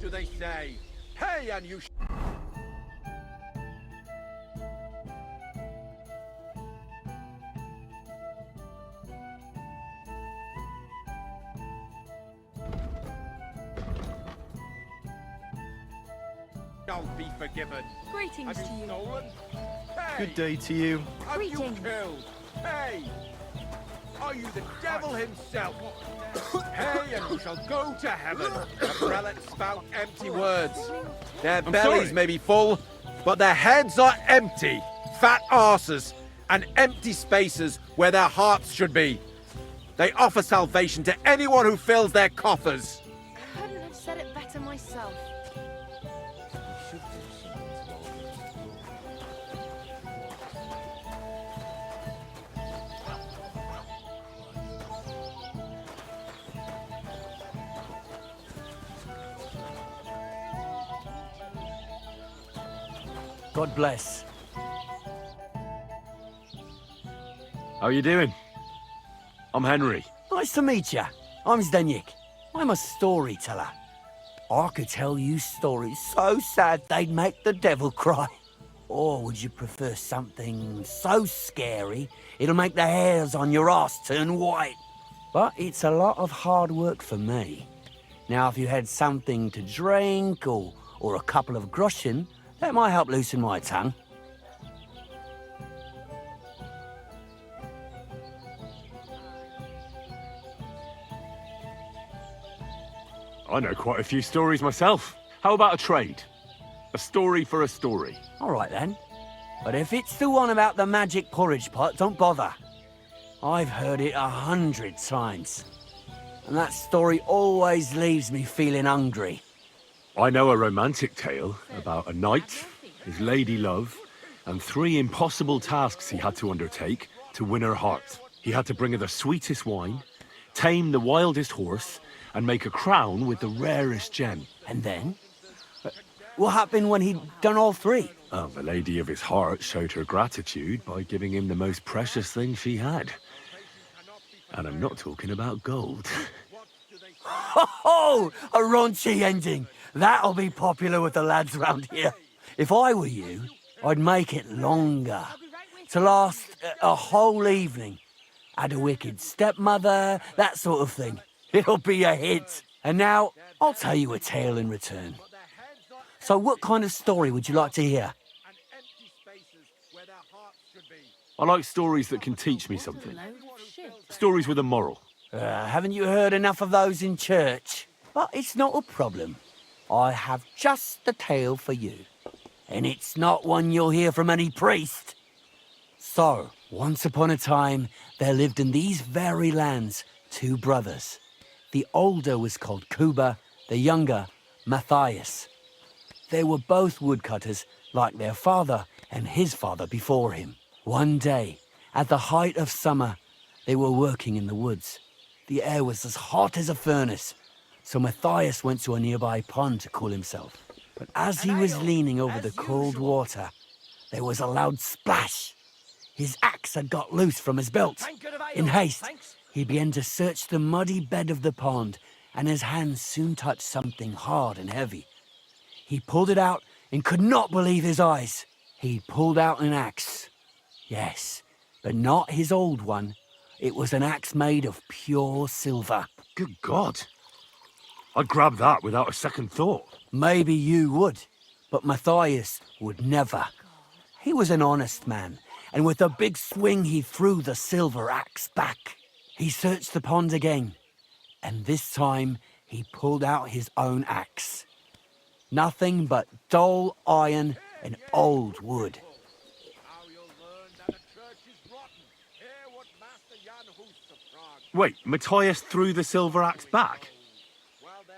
do they say? Hey, and you shall be forgiven. Greetings Have to you you. stolen? Hey! Good day to you. Have you Greetings. killed? Hey! Are you the devil himself? Hey, and you shall go to heaven. The prelates spout empty words. Their bellies sorry. may be full, but their heads are empty. Fat arses and empty spaces where their hearts should be. They offer salvation to anyone who fills their coffers. Couldn't have said it better myself. God bless. How are you doing? I'm Henry. Nice to meet you. I'm Zdeněk. I'm a storyteller. I could tell you stories so sad they'd make the devil cry. Or would you prefer something so scary it'll make the hairs on your ass turn white? But it's a lot of hard work for me. Now, if you had something to drink or a couple of groschen, that might help loosen my tongue. I know quite a few stories myself. How about a trade? A story for a story. All right then. But if it's the one about the magic porridge pot, don't bother. I've heard it 100 times. And that story always leaves me feeling hungry. I know a romantic tale about a knight, his lady love, and 3 impossible tasks he had to undertake to win her heart. He had to bring her the sweetest wine, tame the wildest horse, and make a crown with the rarest gem. And then? What happened when he'd done all 3? Oh, the lady of his heart showed her gratitude by giving him the most precious thing she had. And I'm not talking about gold. Oh, a raunchy ending. That'll be popular with the lads round here. If I were you, I'd make it longer. To last a whole evening. Add a wicked stepmother, that sort of thing. It'll be a hit. And now, I'll tell you a tale in return. So what kind of story would you like to hear? I like stories that can teach me something. Stories with a moral. Haven't you heard enough of those in church? But it's not a problem. I have just the tale for you. And it's not one you'll hear from any priest. So, once upon a time, there lived in these very lands 2 brothers. The older was called Kuba, the younger, Matthias. They were both woodcutters, like their father and his father before him. One day, at the height of summer, they were working in the woods. The air was as hot as a furnace, so Matthias went to a nearby pond to cool himself. But as he was leaning over the cold water, there was a loud splash. His axe had got loose from his belt. In haste, he began to search the muddy bed of the pond, and his hands soon touched something hard and heavy. He pulled it out and could not believe his eyes. He pulled out an axe. Yes, but not his old one. It was an axe made of pure silver. Good God. I'd grab that without a second thought. Maybe you would, but Matthias would never. He was an honest man, and with a big swing he threw the silver axe back. He searched the pond again, and this time he pulled out his own axe. Nothing but dull iron and old wood. Wait, Matthias threw the silver axe back?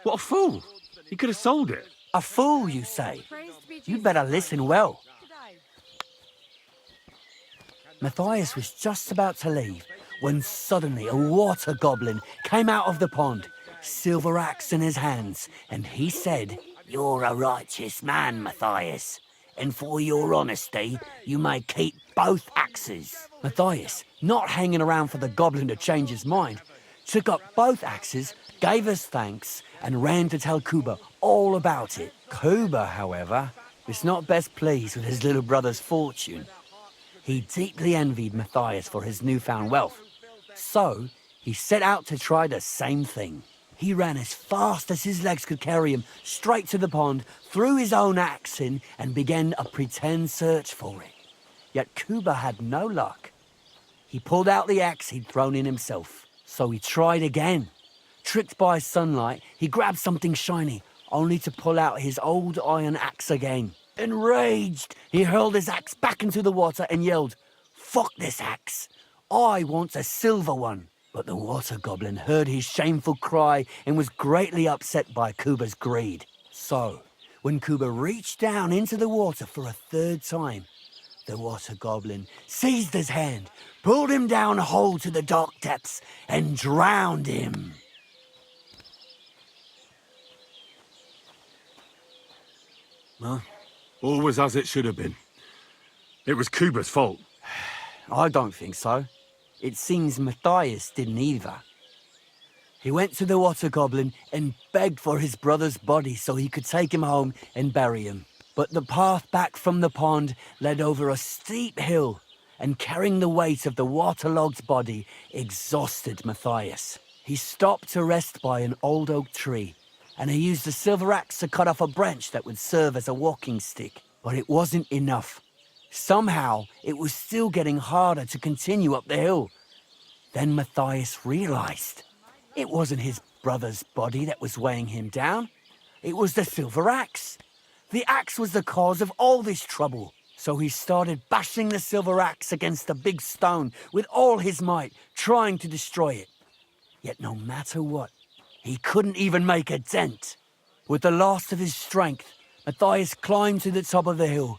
What a fool! He could have sold it. A fool, you say? You'd better listen well. Matthias was just about to leave when suddenly a water goblin came out of the pond, silver axe in his hands, and he said, "You're a righteous man, Matthias, and for your honesty, you may keep both axes." Matthias, not hanging around for the goblin to change his mind, took up both axes, gave us thanks, and ran to tell Kuba all about it. Kuba, however, was not best pleased with his little brother's fortune. He deeply envied Matthias for his newfound wealth. So, he set out to try the same thing. He ran as fast as his legs could carry him straight to the pond, threw his own axe in, and began a pretend search for it. Yet Kuba had no luck. He pulled out the axe he'd thrown in himself. So he tried again. Tricked by sunlight, he grabbed something shiny, only to pull out his old iron axe again. Enraged, he hurled his axe back into the water and yelled, "Fuck this axe! I want a silver one!" But the water goblin heard his shameful cry and was greatly upset by Kuba's greed. So, when Kuba reached down into the water for a third time, the water goblin seized his hand, pulled him down whole to the dark depths, and drowned him. Huh? All was as it should have been. It was Kuba's fault. I don't think so. It seems Matthias didn't either. He went to the water goblin and begged for his brother's body so he could take him home and bury him. But the path back from the pond led over a steep hill, and carrying the weight of the waterlogged body exhausted Matthias. He stopped to rest by an old oak tree, and he used a silver axe to cut off a branch that would serve as a walking stick. But it wasn't enough. Somehow, it was still getting harder to continue up the hill. Then Matthias realized it wasn't his brother's body that was weighing him down. It was the silver axe. The axe was the cause of all this trouble. So he started bashing the silver axe against the big stone with all his might, trying to destroy it. Yet no matter what, he couldn't even make a dent. With the last of his strength, Matthias climbed to the top of the hill.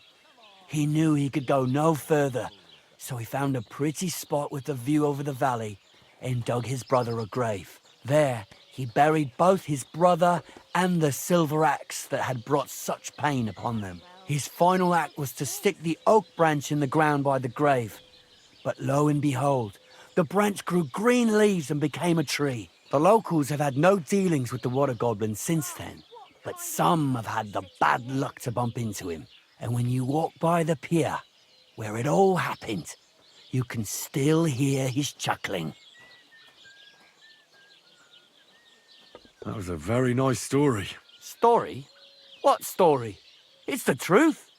He knew he could go no further, so he found a pretty spot with a view over the valley and dug his brother a grave. There, he buried both his brother and the silver axe that had brought such pain upon them. His final act was to stick the oak branch in the ground by the grave. But lo and behold, the branch grew green leaves and became a tree. The locals have had no dealings with the water goblin since then, but some have had the bad luck to bump into him. And when you walk by the pier, where it all happened, you can still hear his chuckling. That was a very nice story. Story? What story? It's the truth.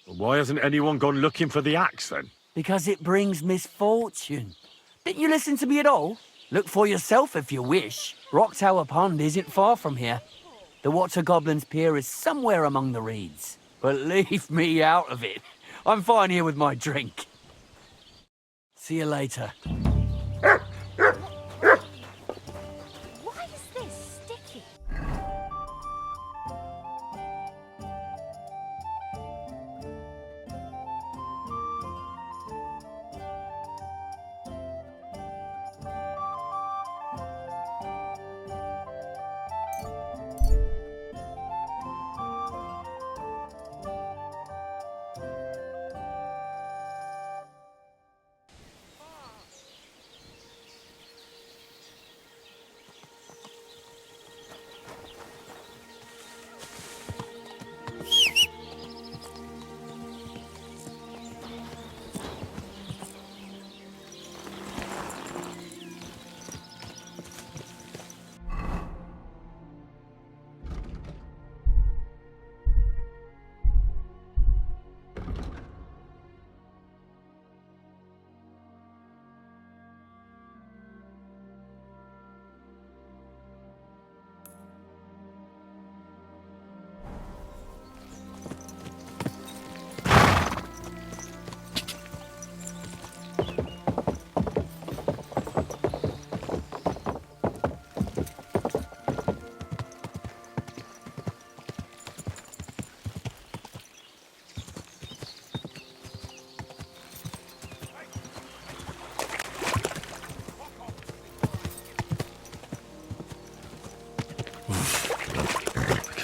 Why hasn't anyone gone looking for the axe then? Because it brings misfortune. Didn't you listen to me at all? Look for yourself if you wish. Rock Tower Pond isn't far from here. The Water Goblin's pier is somewhere among the reeds. But leave me out of it. I'm fine here with my drink. See you later. Why is this sticky?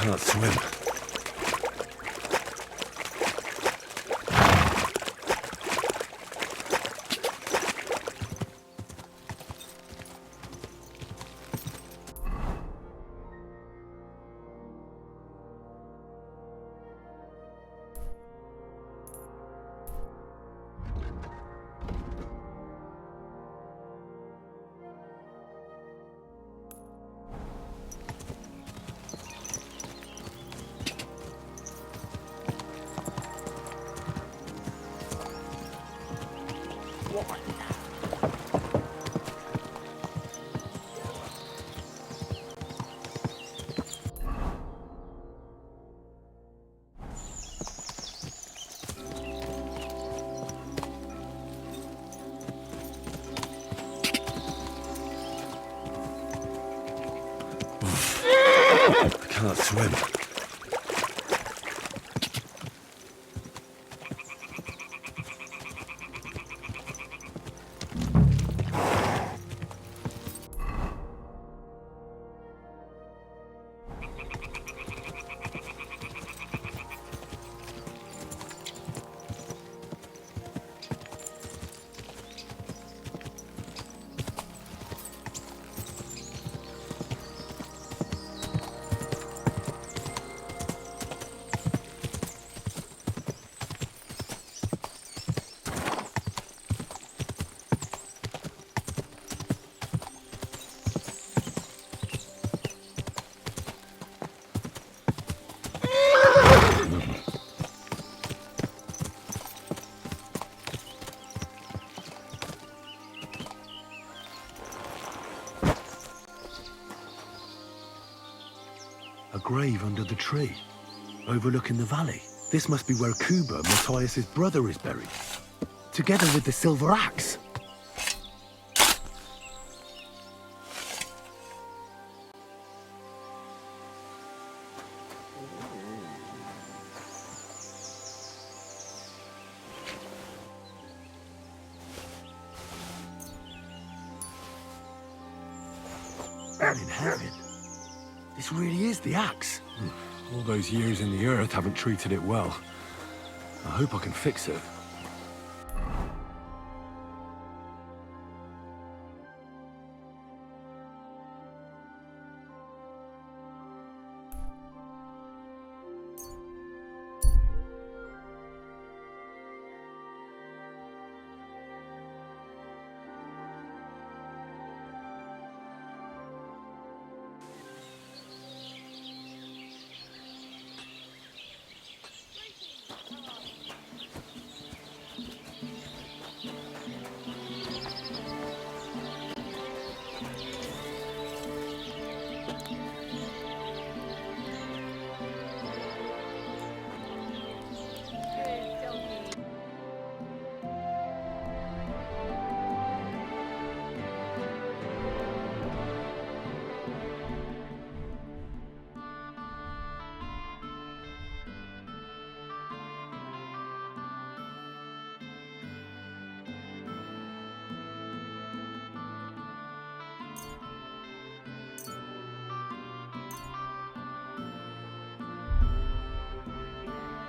Can't swim. I can't swim. A grave under the tree, overlooking the valley. This must be where Kuba, Matthias's brother, is buried, together with the silver axe. God in heaven. This really is the axe. All those years in the earth haven't treated it well. I hope I can fix it.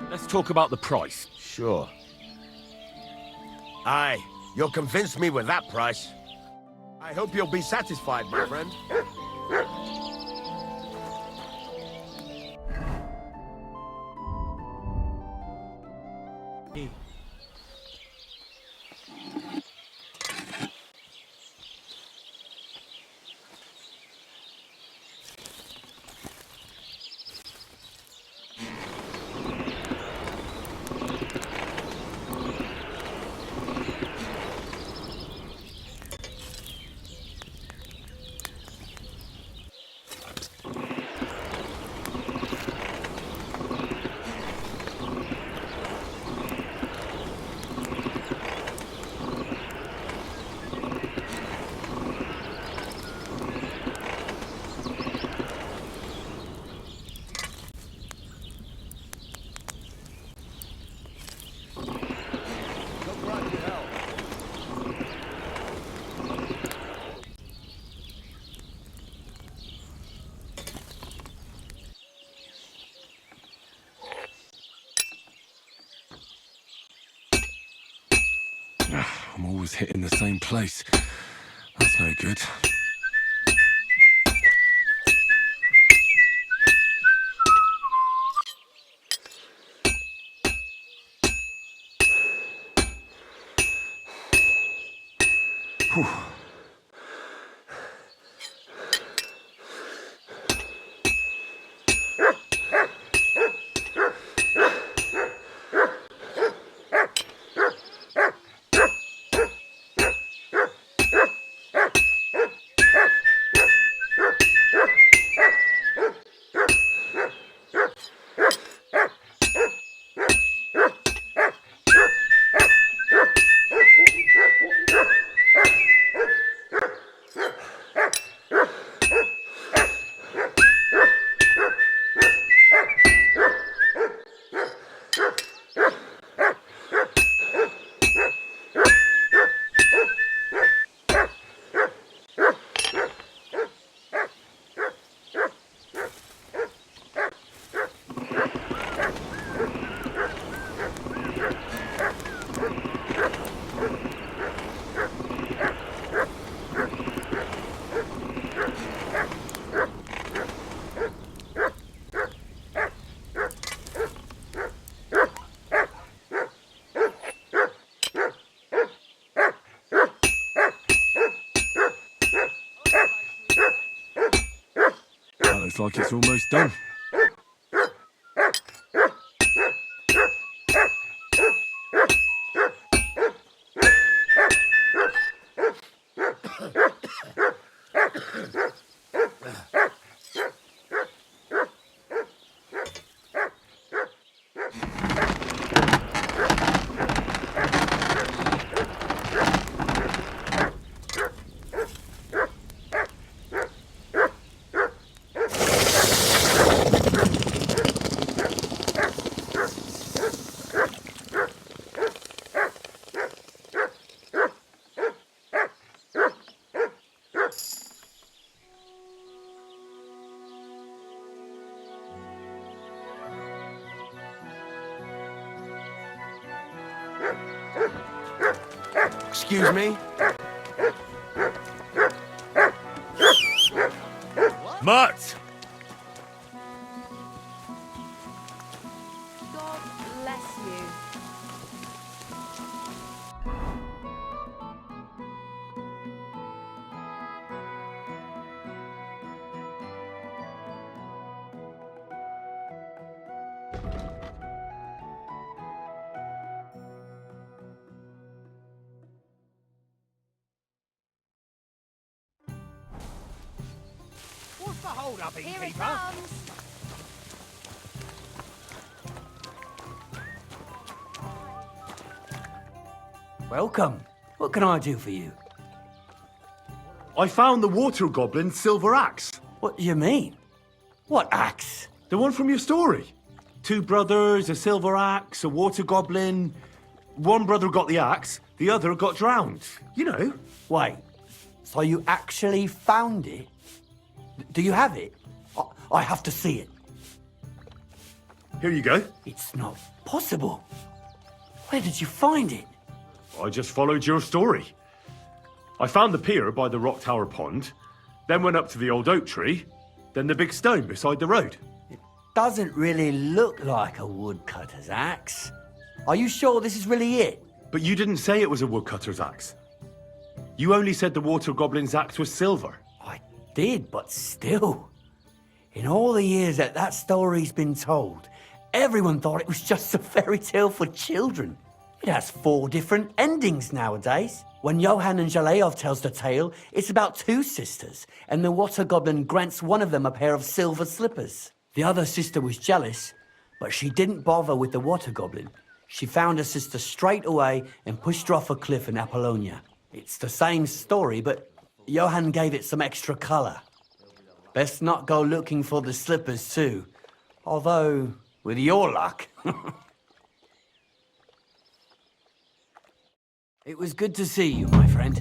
Let's talk about the price. Sure. Aye, you'll convince me with that price. I hope you'll be satisfied, my friend. I'm always hitting the same place. That's no good. Whew. Looks like it's almost done. Excuse me? Mutt! God bless you. What's the hold up, Here it comes. Welcome. What can I do for you? I found the water goblin's silver axe. What do you mean? What axe? The one from your story. 2 brothers, a silver axe, a water goblin. One brother got the axe, the other got drowned. You know. Wait, so you actually found it? Do you have it? I have to see it. Here you go. It's not possible. Where did you find it? I just followed your story. I found the pier by the rock tower pond, then went up to the old oak tree, then the big stone beside the road. Doesn't really look like a woodcutter's axe. Are you sure this is really it? But you didn't say it was a woodcutter's axe. You only said the water goblin's axe was silver. I did, but still. In all the years that story's been told, everyone thought it was just a fairy tale for children. It has 4 different endings nowadays. When Johann and Jaleov tells the tale, it's about 2 sisters, and the water goblin grants one of them a pair of silver slippers. The other sister was jealous, but she didn't bother with the water goblin. She found her sister straight away and pushed her off a cliff in Apollonia. It's the same story, but Johann gave it some extra colour. Best not go looking for the slippers too. Although, with your luck... It was good to see you, my friend.